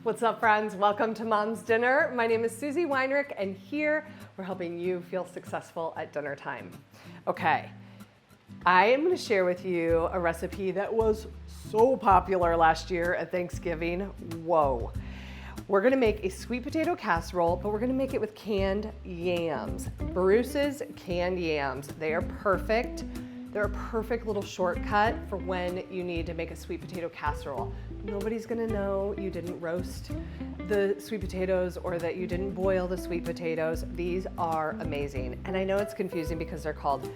What's up, friends? Welcome to Mom's Dinner. My name is Susie Weinrich, and here we're helping you feel successful at dinner time. Okay, I am going to share with you a recipe that was so popular last year at Thanksgiving. Whoa. We're going to make a sweet potato casserole, but we're going to make it with canned yams. Bruce's canned yams. They are perfect. They're a perfect little shortcut for when you need to make a sweet potato casserole. Nobody's gonna know you didn't roast the sweet potatoes or that you didn't boil the sweet potatoes. These are amazing. And I know it's confusing because they're called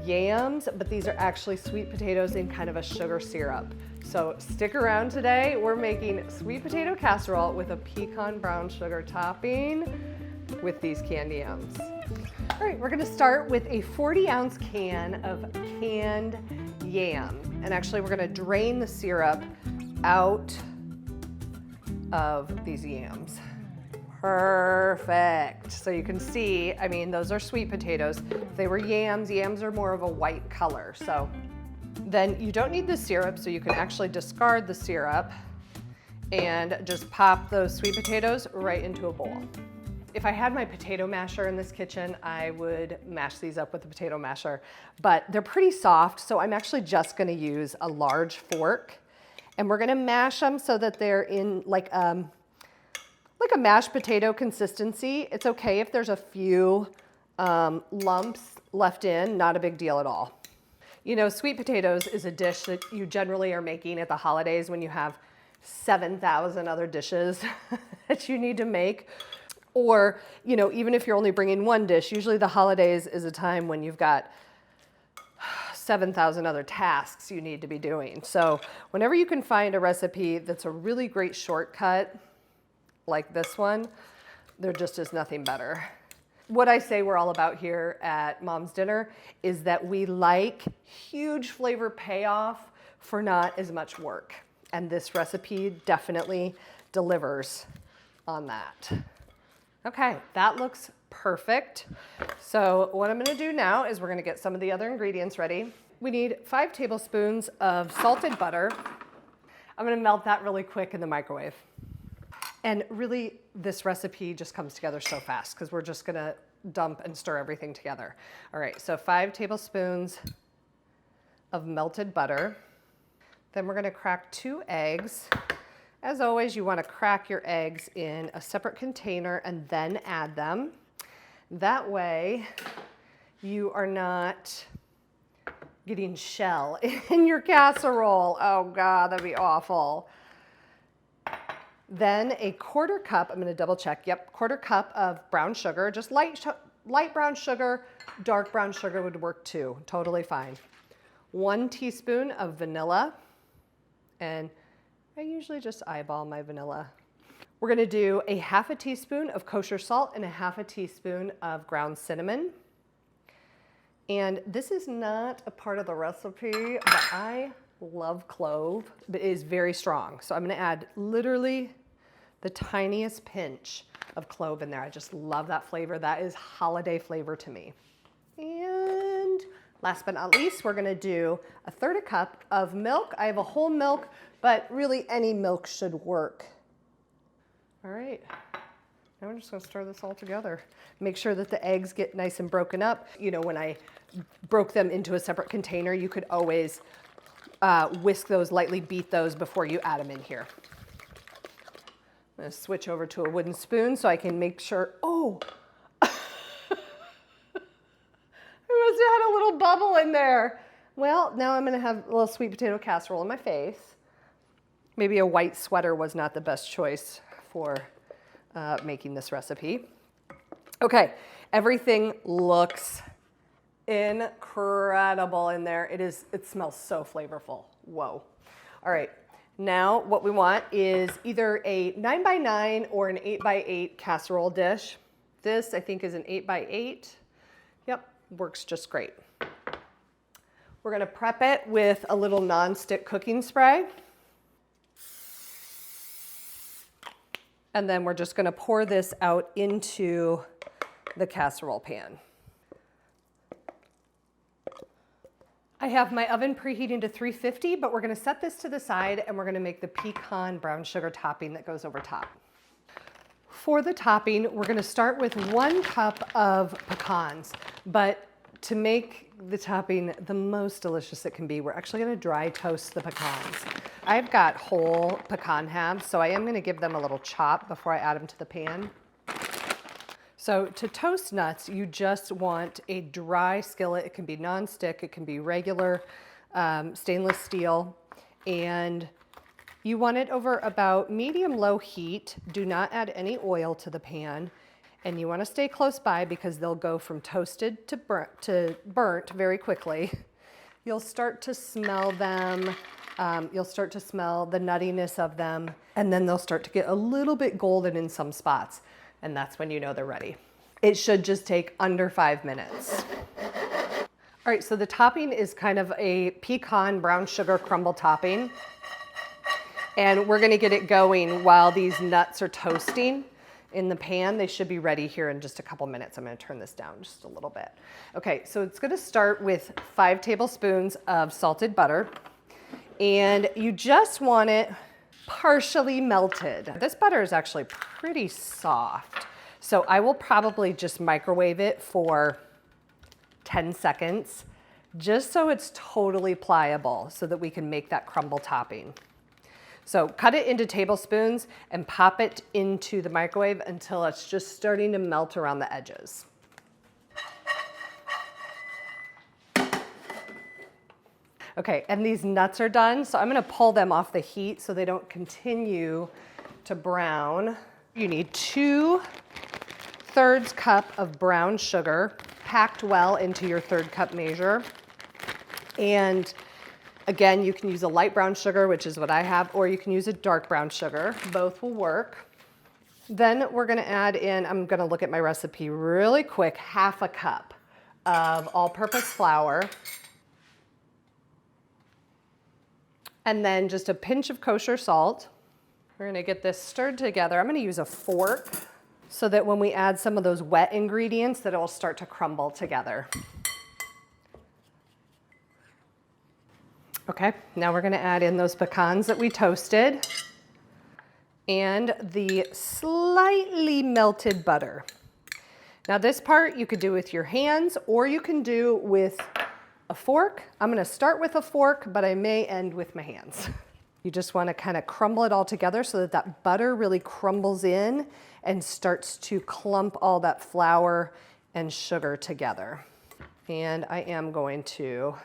yams, but these are actually sweet potatoes in kind of a sugar syrup. So stick around today. We're making sweet potato casserole with a pecan brown sugar topping with these canned yams. All right, we're gonna start with a 40-ounce can of canned yam. And actually we're gonna drain the syrup out of these yams. Perfect. So you can see, I mean, those are sweet potatoes. If they were yams, yams are more of a white color. So then you don't need the syrup, so you can actually discard the syrup and just pop those sweet potatoes right into a bowl. If I had my potato masher in this kitchen, I would mash these up with the potato masher, but they're pretty soft, so I'm actually just gonna use a large fork, and we're gonna mash them so that they're in like a mashed potato consistency. It's okay if there's a few lumps left in, not a big deal at all. You know, sweet potatoes is a dish that you generally are making at the holidays when you have 7,000 other dishes that you need to make. Or, you know, even if you're only bringing one dish, usually the holidays is a time when you've got 7,000 other tasks you need to be doing. So whenever you can find a recipe that's a really great shortcut, like this one, there just is nothing better. What I say we're all about here at Mom's Dinner is that we like huge flavor payoff for not as much work. And this recipe definitely delivers on that. Okay, that looks perfect. So what I'm gonna do now is we're gonna get some of the other ingredients ready. We need 5 tablespoons of salted butter. I'm gonna melt that really quick in the microwave. And really, this recipe just comes together so fast because we're just gonna dump and stir everything together. All right, so 5 tablespoons of melted butter. Then we're gonna crack 2 eggs. As always, you want to crack your eggs in a separate container and then add them. That way, you are not getting shell in your casserole. Oh God, that'd be awful. Then a 1/4 cup, I'm going to double check, yep, 1/4 cup of brown sugar, just light brown sugar, dark brown sugar would work too, totally fine. 1 teaspoon of vanilla, and I usually just eyeball my vanilla. We're gonna do a 1/2 teaspoon of kosher salt and a 1/2 teaspoon of ground cinnamon. And this is not a part of the recipe, but I love clove, but it is very strong. So I'm gonna add literally the tiniest pinch of clove in there. I just love that flavor. That is holiday flavor to me. And last but not least, we're gonna do a 1/3 cup of milk. I have a whole milk, but really any milk should work. All right, now we're just gonna stir this all together. Make sure that the eggs get nice and broken up. You know, when I broke them into a separate container, you could always whisk those, lightly beat those before you add them in here. I'm gonna switch over to a wooden spoon so I can make sure, oh, I must have had a little bubble in there. Well, now I'm gonna have a little sweet potato casserole in my face. Maybe a white sweater was not the best choice for making this recipe. Okay, everything looks incredible in there. It smells so flavorful. Whoa. All right, now what we want is either a 9x9 or an 8x8 casserole dish. This, I think, is an 8x8. Yep, works just great. We're gonna prep it with a little non-stick cooking spray. And then we're just gonna pour this out into the casserole pan. I have my oven preheating to 350, but we're gonna set this to the side and we're gonna make the pecan brown sugar topping that goes over top. For the topping, we're gonna start with 1 cup of pecans, but to make the topping the most delicious it can be, we're actually gonna dry toast the pecans. I've got whole pecan halves, so I am gonna give them a little chop before I add them to the pan. So to toast nuts, you just want a dry skillet. It can be non-stick, it can be regular stainless steel, and you want it over about medium-low heat. Do not add any oil to the pan, and you want to stay close by because they'll go from toasted to burnt very quickly. You'll start to smell them. You'll start to smell the nuttiness of them, and then they'll start to get a little bit golden in some spots. And that's when you know they're ready. It should just take under 5 minutes. All right, so the topping is kind of a pecan brown sugar crumble topping. And we're gonna get it going while these nuts are toasting in the pan. They should be ready here in just a couple minutes. I'm gonna turn this down just a little bit. Okay, so it's gonna start with 5 tablespoons of salted butter. And you just want it partially melted. This butter is actually pretty soft, so I will probably just microwave it for 10 seconds, just so it's totally pliable so that we can make that crumble topping. So cut it into tablespoons and pop it into the microwave until it's just starting to melt around the edges. Okay, and these nuts are done, so I'm gonna pull them off the heat so they don't continue to brown. You need 2/3 cup of brown sugar, packed well into your 1/3 cup measure. And again, you can use a light brown sugar, which is what I have, or you can use a dark brown sugar. Both will work. Then we're gonna add in, I'm gonna look at my recipe really quick, 1/2 cup of all-purpose flour. And then just a pinch of kosher salt. We're gonna get this stirred together. I'm gonna use a fork so that when we add some of those wet ingredients that it will start to crumble together. Okay, now we're gonna add in those pecans that we toasted and the slightly melted butter. Now this part you could do with your hands or you can do with a fork. I'm gonna start with a fork, but I may end with my hands. You just wanna kind of crumble it all together so that that butter really crumbles in and starts to clump all that flour and sugar together. And I am going to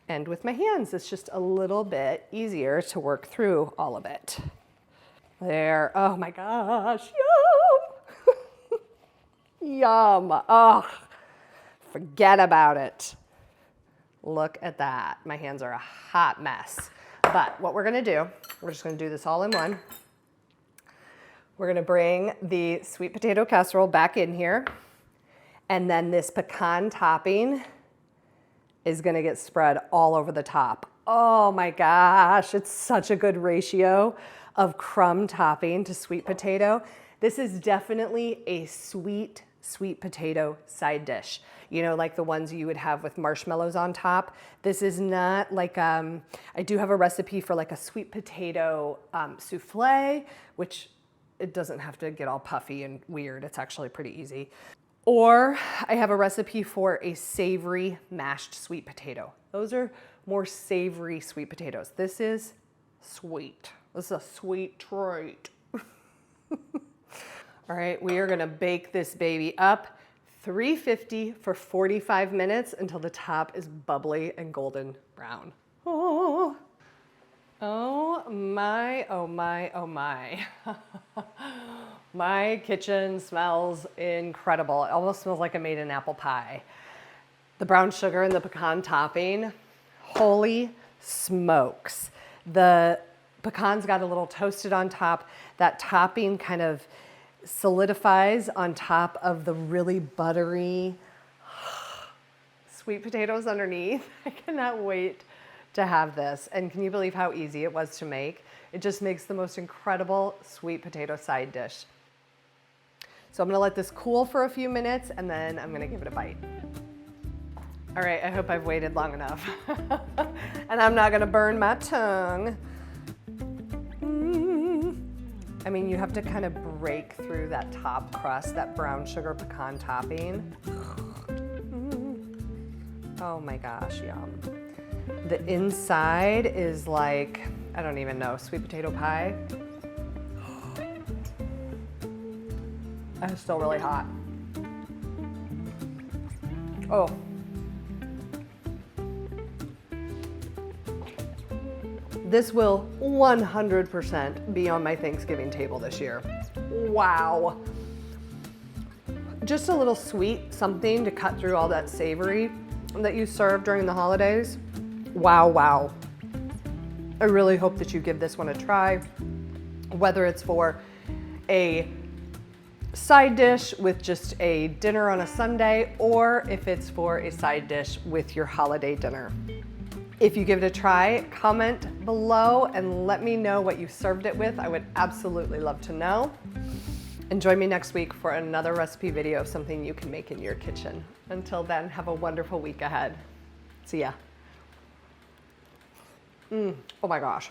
end with my hands. It's just a little bit easier to work through all of it. There, oh my gosh, yum! Yum, oh. Forget about it. Look at that. My hands are a hot mess. But what we're gonna do, we're just gonna do this all in one. We're gonna bring the sweet potato casserole back in here. And then this pecan topping is gonna get spread all over the top. Oh my gosh, it's such a good ratio of crumb topping to sweet potato. This is definitely a sweet potato side dish. You know, like the ones you would have with marshmallows on top. This is not like, I do have a recipe for like a sweet potato souffle, which it doesn't have to get all puffy and weird. It's actually pretty easy. Or I have a recipe for a savory mashed sweet potato. Those are more savory sweet potatoes. This is sweet. This is a sweet treat. All right, we are gonna bake this baby up 350 for 45 minutes until the top is bubbly and golden brown. Oh, oh my, oh my, oh my. My kitchen smells incredible. It almost smells like I made an apple pie. The brown sugar and the pecan topping, holy smokes. The pecans got a little toasted on top. That topping kind of solidifies on top of the really buttery sweet potatoes underneath. I cannot wait to have this. And can you believe how easy it was to make? It just makes the most incredible sweet potato side dish. So I'm gonna let this cool for a few minutes and then I'm gonna give it a bite. All right, I hope I've waited long enough. And I'm not gonna burn my tongue. I mean, you have to kind of break through that top crust, that brown sugar pecan topping. Oh my gosh, yum. The inside is like, I don't even know, sweet potato pie. It's still really hot. Oh. This will 100% be on my Thanksgiving table this year. Wow. Just a little sweet something to cut through all that savory that you serve during the holidays. Wow, wow. I really hope that you give this one a try, whether it's for a side dish with just a dinner on a Sunday, or if it's for a side dish with your holiday dinner. If you give it a try, comment below and let me know what you served it with. I would absolutely love to know. And join me next week for another recipe video of something you can make in your kitchen. Until then, have a wonderful week ahead. See ya. Oh my gosh.